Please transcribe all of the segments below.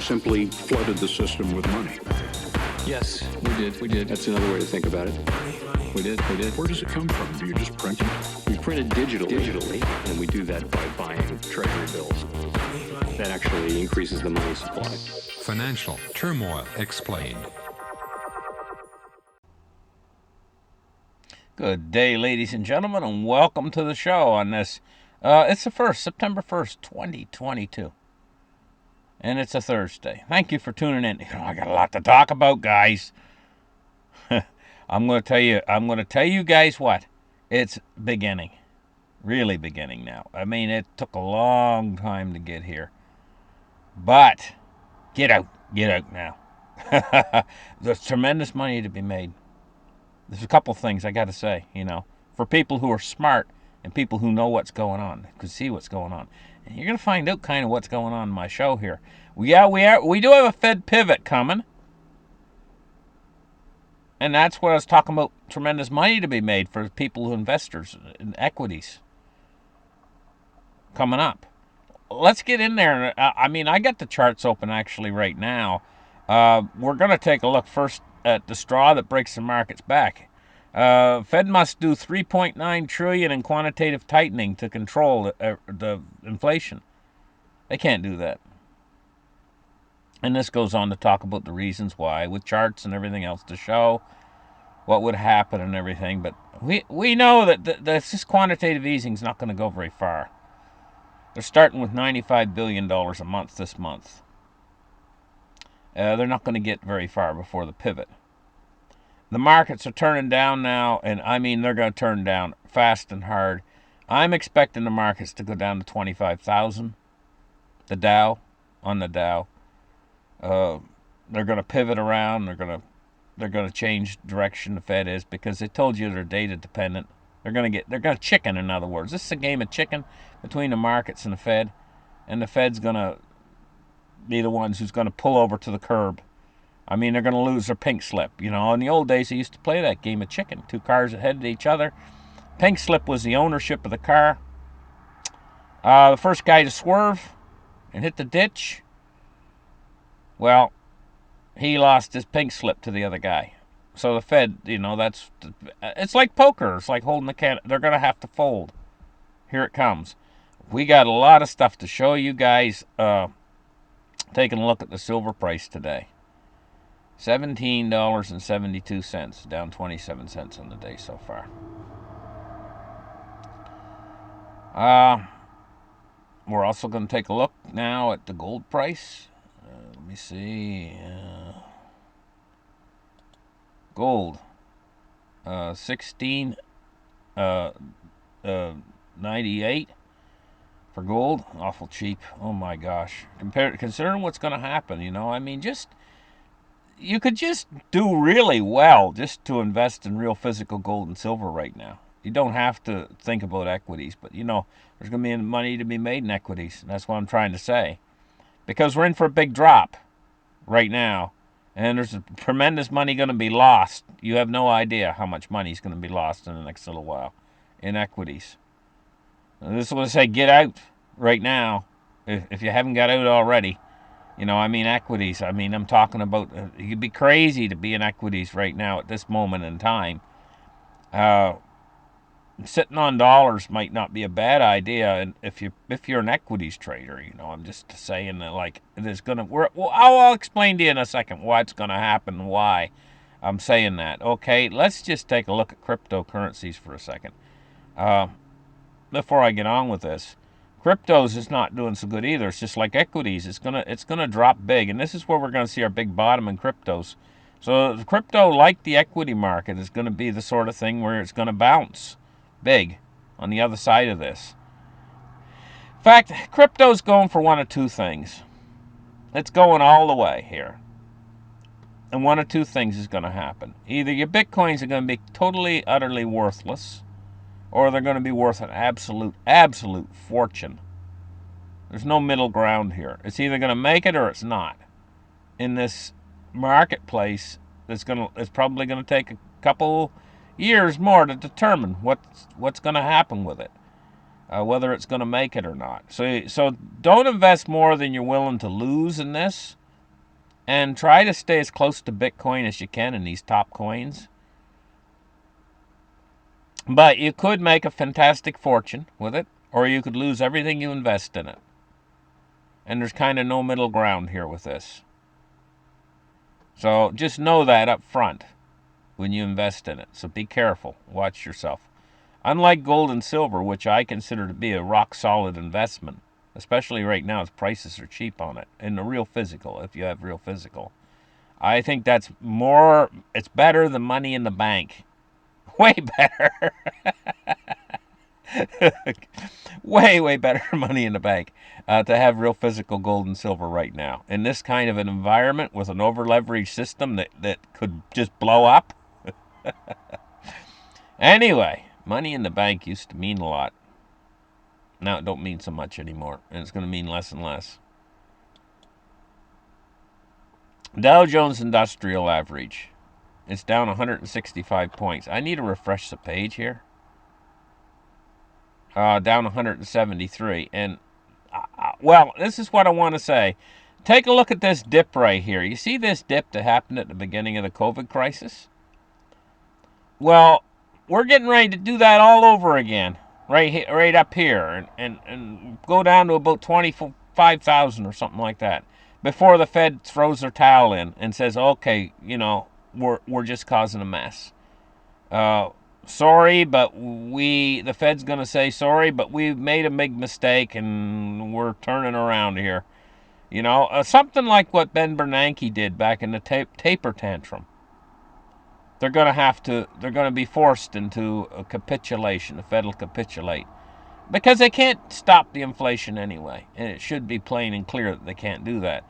simply flooded the system with money. Yes, we did. We did. That's another way to think about it. We did. We did. Where does it come from? Do you just print it? We printed digitally, and we do that by buying treasury bills. That actually increases the money supply. Financial Turmoil Explained. Good day, ladies and gentlemen, and welcome to the show on this. It's September 1st, 2022. And it's a Thursday. Thank you for tuning in. I got a lot to talk about, guys. I'm going to tell you guys what. It's beginning. Really beginning now. I mean, it took a long time to get here. But get out now. There's tremendous money to be made. There's a couple things I got to say, for people who are smart and people who know what's going on, who can see what's going on. And you're going to find out kind of what's going on in my show here. We do have a Fed pivot coming. And that's what I was talking about, tremendous money to be made for people who investors in equities coming up. Let's get in there. I got the charts open actually right now. We're going to take a look first at the straw that breaks the markets back. Fed must do $3.9 trillion in quantitative tightening to control the inflation. They can't do that. And this goes on to talk about the reasons why, with charts and everything else to show what would happen and everything. But we know that this quantitative easing is not going to go very far. They're starting with $95 billion a month this month. They're not going to get very far before the pivot. The markets are turning down now, and they're going to turn down fast and hard. I'm expecting the markets to go down to 25,000. The Dow. They're going to pivot around. They're going to change direction. The Fed is, because they told you they're data dependent. They're going to chicken. In other words, this is a game of chicken between the markets and the Fed, and the Fed's going to be the ones who's going to pull over to the curb. They're going to lose their pink slip. In the old days, they used to play that game of chicken. Two cars that headed each other. Pink slip was the ownership of the car. The first guy to swerve and hit the ditch, well, he lost his pink slip to the other guy. So the Fed, it's like poker. It's like holding the can. They're going to have to fold. Here it comes. We got a lot of stuff to show you guys. Taking a look at the silver price today. $17.72, down 27 cents on the day so far. We're also going to take a look now at the gold price. Let me see. Gold, 16.98 for gold. Awful cheap. Oh my gosh. Considering what's going to happen, you could just do really well just to invest in real physical gold and silver right now. You don't have to think about equities, but there's going to be money to be made in equities. And that's what I'm trying to say. Because we're in for a big drop right now, and there's tremendous money going to be lost. You have no idea how much money is going to be lost in the next little while in equities. And this is what I say, get out right now if you haven't got out already. Equities. I'm talking about, you'd be crazy to be in equities right now at this moment in time. Sitting on dollars might not be a bad idea, and if you're an equities trader, I'm just saying that I'll explain to you in a second what's going to happen and why I'm saying that. Okay, let's just take a look at cryptocurrencies for a second. Before I get on with this, cryptos is not doing so good either. It's just like equities. It's gonna drop big, and this is where we're gonna see our big bottom in cryptos. So the crypto, like the equity market, is gonna be the sort of thing where it's gonna bounce big on the other side of this. In fact, crypto's going for one of two things. It's going all the way here. And one of two things is going to happen. Either your bitcoins are going to be totally, utterly worthless, or they're going to be worth an absolute fortune. There's no middle ground here. It's either going to make it or it's not. In this marketplace, it's probably going to take a couple years more to determine what's going to happen with it, whether it's going to make it or not. So don't invest more than you're willing to lose in this. and try to stay as close to Bitcoin as you can in these top coins. But you could make a fantastic fortune with it, or you could lose everything you invest in it. And there's kind of no middle ground here with this. So just know that up front when you invest in it. So be careful. Watch yourself. Unlike gold and silver, which I consider to be a rock-solid investment, especially right now as prices are cheap on it, in the real physical, if you have real physical, I think it's better than money in the bank. Way better. way better money in the bank to have real physical gold and silver right now. In this kind of an environment with an over-leveraged system that could just blow up. Anyway, money in the bank used to mean a lot. Now it don't mean so much anymore, and it's going to mean less and less. Dow Jones Industrial Average. It's down 165 points. I need to refresh the page here. Down 173. And, well, this is what I want to say. Take a look at this dip right here. You see this dip that happened at the beginning of the COVID crisis? Well, we're getting ready to do that all over again. Right up here. And go down to about 25,000 or something like that. Before the Fed throws their towel in and says, okay, we're just causing a mess. Sorry, but the Fed's going to say sorry, but we've made a big mistake and we're turning around here. Something like what Ben Bernanke did back in the taper tantrum. They're going to be forced into a capitulation. The Fed will capitulate. Because they can't stop the inflation anyway. And it should be plain and clear that they can't do that.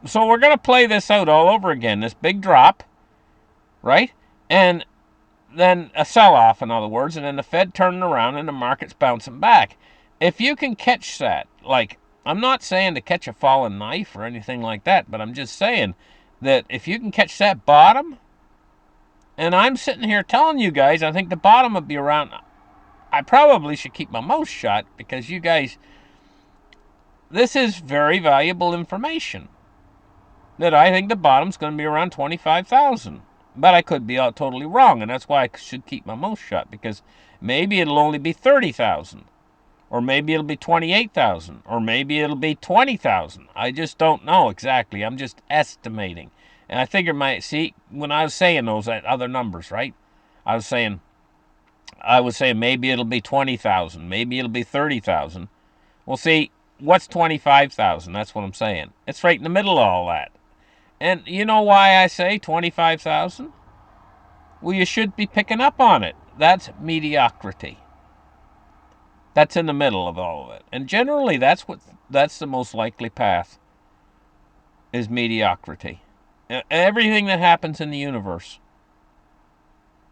So we're going to play this out all over again. This big drop, right? And then a sell-off, in other words, and then the Fed turning around and the market's bouncing back. If you can catch that, I'm not saying to catch a falling knife or anything like that, but I'm just saying that if you can catch that bottom, and I'm sitting here telling you guys, I think the bottom would be around, I probably should keep my mouth shut because you guys, this is very valuable information, that I think the bottom's going to be around 25,000. But I could be totally wrong, and that's why I should keep my mouth shut, because maybe it'll only be 30,000, or maybe it'll be 28,000, or maybe it'll be 20,000. I just don't know exactly. I'm just estimating. And I figure when I was saying those other numbers, right? I was saying maybe it'll be 20,000, maybe it'll be 30,000. Well, see, what's 25,000? That's what I'm saying. It's right in the middle of all that. And you know why I say 25,000? Well, you should be picking up on it. That's mediocrity. That's in the middle of all of it. And generally, that's the most likely path, is mediocrity. Everything that happens in the universe.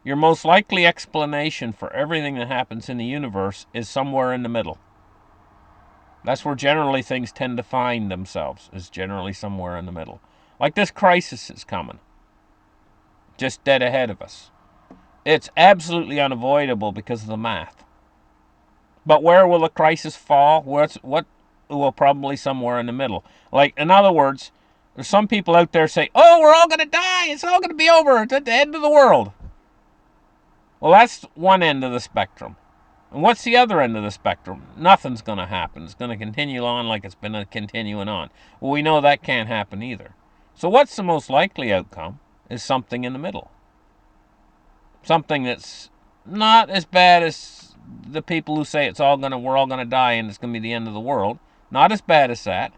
Your most likely explanation for everything that happens in the universe is somewhere in the middle. That's where generally things tend to find themselves, is generally somewhere in the middle. Like this crisis is coming, just dead ahead of us. It's absolutely unavoidable because of the math. But where will the crisis fall? What will probably somewhere in the middle. Like, in other words, there's some people out there say, oh, we're all going to die. It's all going to be over. It's at the end of the world. Well, that's one end of the spectrum. And what's the other end of the spectrum? Nothing's going to happen. It's going to continue on like it's been continuing on. Well, we know that can't happen either. So what's the most likely outcome is something in the middle. Something that's not as bad as the people who say we're all going to die and it's going to be the end of the world. Not as bad as that.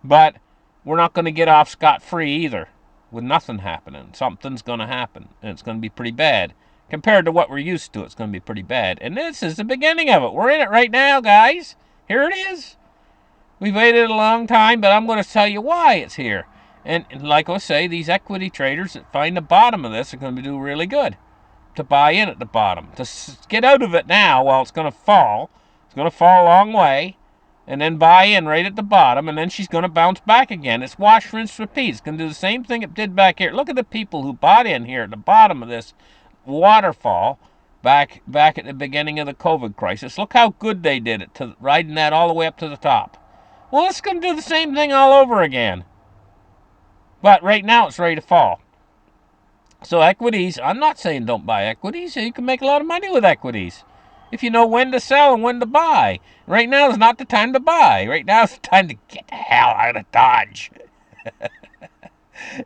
But we're not going to get off scot-free either with nothing happening. Something's going to happen, and it's going to be pretty bad. Compared to what we're used to, it's going to be pretty bad. And this is the beginning of it. We're in it right now, guys. Here it is. We've waited a long time, but I'm going to tell you why it's here. And like I say, these equity traders that find the bottom of this are going to do really good. To buy in at the bottom. To get out of it now while it's going to fall. It's going to fall a long way. And then buy in right at the bottom. And then she's going to bounce back again. It's wash, rinse, repeat. It's going to do the same thing it did back here. Look at the people who bought in here at the bottom of this waterfall back at the beginning of the COVID crisis. Look how good they did it, to riding that all the way up to the top. Well, it's going to do the same thing all over again. But right now it's ready to fall. So equities, I'm not saying don't buy equities. You can make a lot of money with equities if you know when to sell and when to buy. Right now is not the time to buy. Right now is the time to get the hell out of Dodge.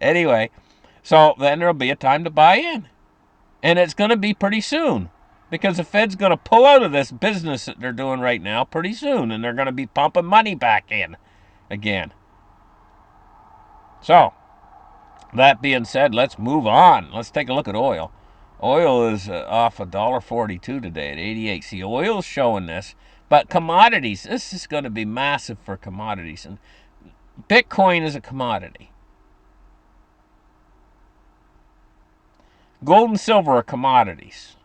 Anyway, so then there'll be a time to buy in. And it's going to be pretty soon. Because the Fed's going to pull out of this business that they're doing right now pretty soon. And they're going to be pumping money back in again. So, that being said, let's move on. Let's take a look at oil. Oil is off $1.42 today at 88. See, oil's showing this. But commodities, this is going to be massive for commodities. And Bitcoin is a commodity. Gold and silver are commodities.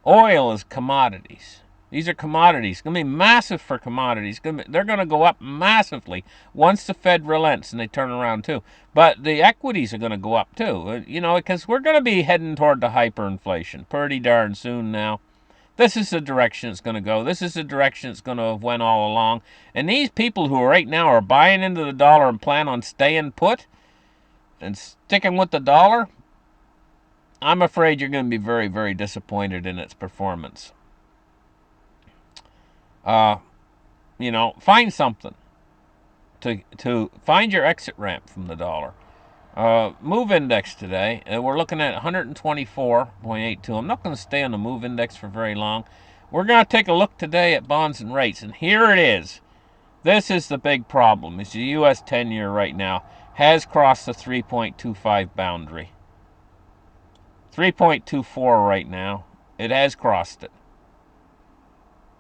Oil is commodities. These are commodities. It's going to be massive for commodities. They're going to go up massively once the Fed relents and they turn around too. But the equities are going to go up too, because we're going to be heading toward the hyperinflation pretty darn soon now. This is the direction it's going to go. This is the direction it's going to have went all along. And these people who right now are buying into the dollar and plan on staying put and sticking with the dollar, I'm afraid you're going to be very, very disappointed in its performance. Find something to find your exit ramp from the dollar. Move index today, we're looking at 124.82. I'm not going to stay on the move index for very long. We're going to take a look today at bonds and rates, and here it is. This is the big problem. It's the U.S. 10-year right now has crossed the 3.25 boundary. 3.24 right now. It has crossed it.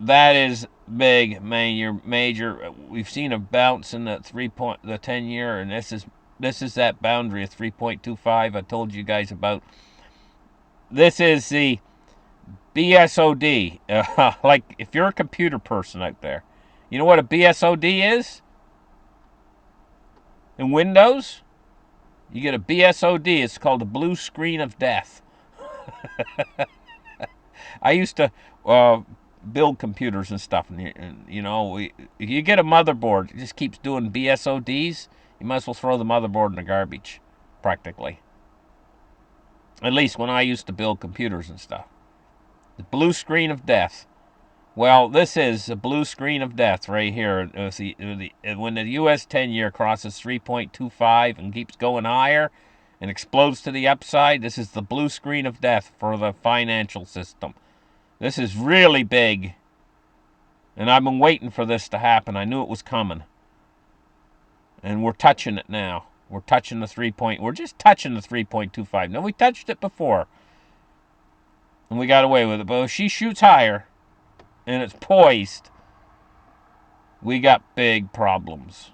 That is big, major. We've seen a bounce in the 10-year, and this is that boundary of 3.25 I told you guys about. This is the BSOD. Like, if you're a computer person out there, you know what a BSOD is? In Windows, you get a BSOD. It's called the blue screen of death. I used to build computers and stuff, and if you get a motherboard that just keeps doing BSODs, you might as well throw the motherboard in the garbage, practically. At least when I used to build computers and stuff. The blue screen of death. Well, this is a blue screen of death right here. When the U.S. 10-year crosses 3.25 and keeps going higher and explodes to the upside, this is the blue screen of death for the financial system. This is really big. And I've been waiting for this to happen. I knew it was coming. And we're touching it now. We're touching the we're just touching the 3.25. Now, we touched it before. And we got away with it. But if she shoots higher and it's poised, we got big problems.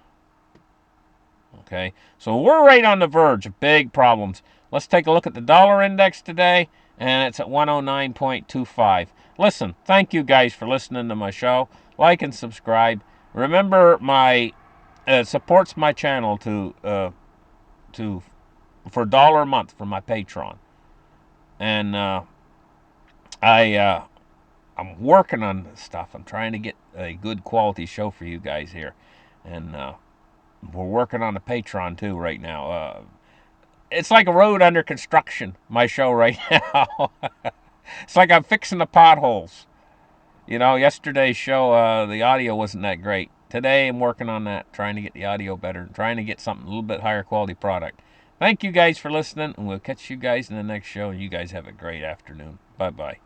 Okay? So we're right on the verge of big problems. Let's take a look at the dollar index today, and it's at 109.25. Listen, thank you guys for listening to my show. Like and subscribe. Remember, my supports my channel for $1 a month for my Patreon, and I'm working on stuff. I'm trying to get a good quality show for you guys here, and we're working on the Patreon too right now. It's like a road under construction, my show right now. It's like I'm fixing the potholes. Yesterday's show, the audio wasn't that great. Today I'm working on that, trying to get the audio better, trying to get something a little bit higher quality product. Thank you guys for listening, and we'll catch you guys in the next show, and you guys have a great afternoon. Bye-bye.